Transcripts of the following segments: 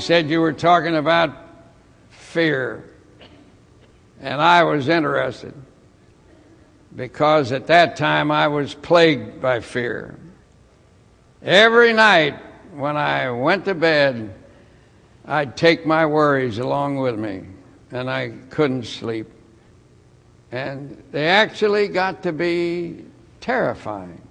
said you were talking about fear. And I was interested because at that time I was plagued by fear. Every night when I went to bed, I'd take my worries along with me, and I couldn't sleep. And they actually got to be terrifying.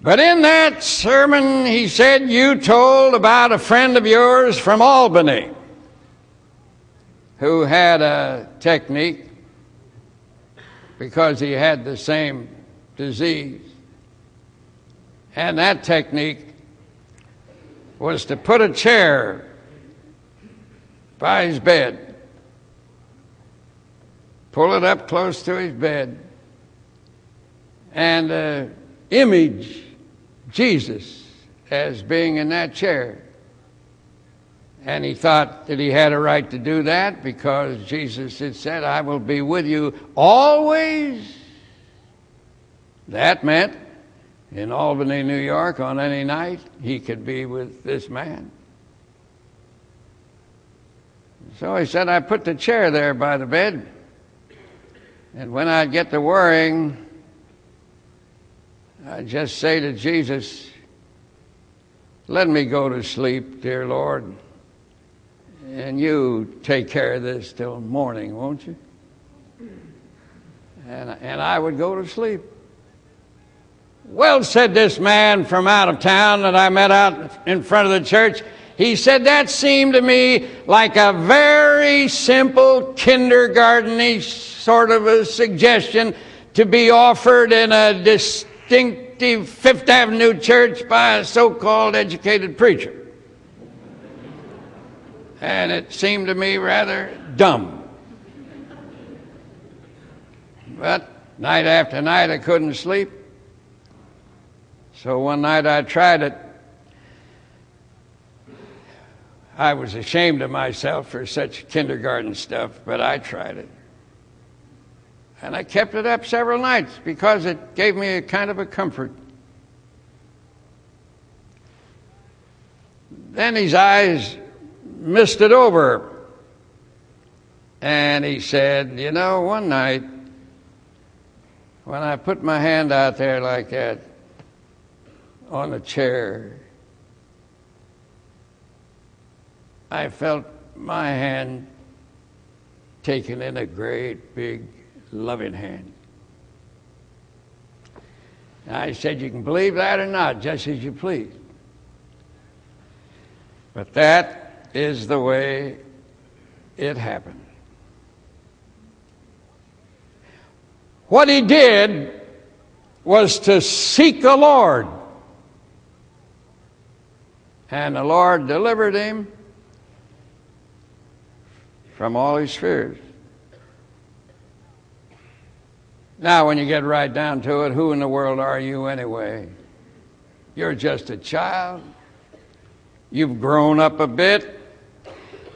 But in that sermon, he said, you told about a friend of yours from Albany who had a technique because he had the same disease. And that technique was to put a chair by his bed, pull it up close to his bed, and image Jesus as being in that chair. And he thought that he had a right to do that because Jesus had said, I will be with you always. That meant in Albany, New York, on any night, he could be with this man. So he said, I put the chair there by the bed, and when I'd get to worrying, I'd just say to Jesus, let me go to sleep, dear Lord, and you take care of this till morning, won't you? And I would go to sleep. Well, said this man from out of town that I met out in front of the church, he said that seemed to me like a very simple kindergarten-y sort of a suggestion to be offered in a distinctive Fifth Avenue church by a so-called educated preacher. And it seemed to me rather dumb. But night after night I couldn't sleep. So one night I tried it. I was ashamed of myself for such kindergarten stuff, but I tried it. And I kept it up several nights because it gave me a kind of a comfort. Then his eyes misted over, and he said, you know, one night when I put my hand out there like that on a chair, I felt my hand taken in a great big loving hand. I said, you can believe that or not, just as you please. But that is the way it happened. What he did was to seek the Lord. And the Lord delivered him from all his fears. Now, when you get right down to it, who in the world are you anyway? You're just a child. You've grown up a bit.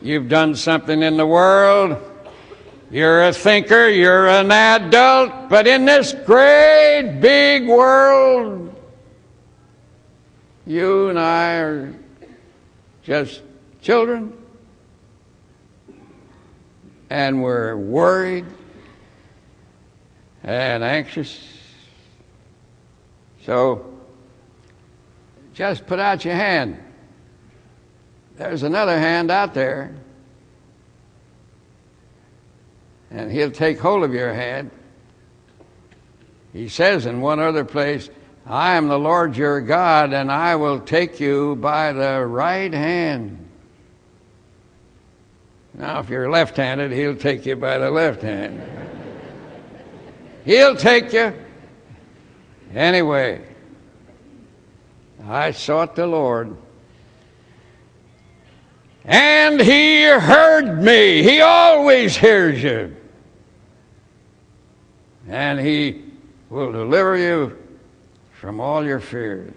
You've done something in the world. You're a thinker. You're an adult. But in this great big world, you and I are just children. And we're worried and anxious. So just put out your hand. There's another hand out there, and he'll take hold of your hand. He says in one other place, I am the Lord your God, and I will take you by the right hand. Now, if you're left-handed, he'll take you by the left hand. He'll take you. Anyway, I sought the Lord, and he heard me. He always hears you. And he will deliver you from all your fears.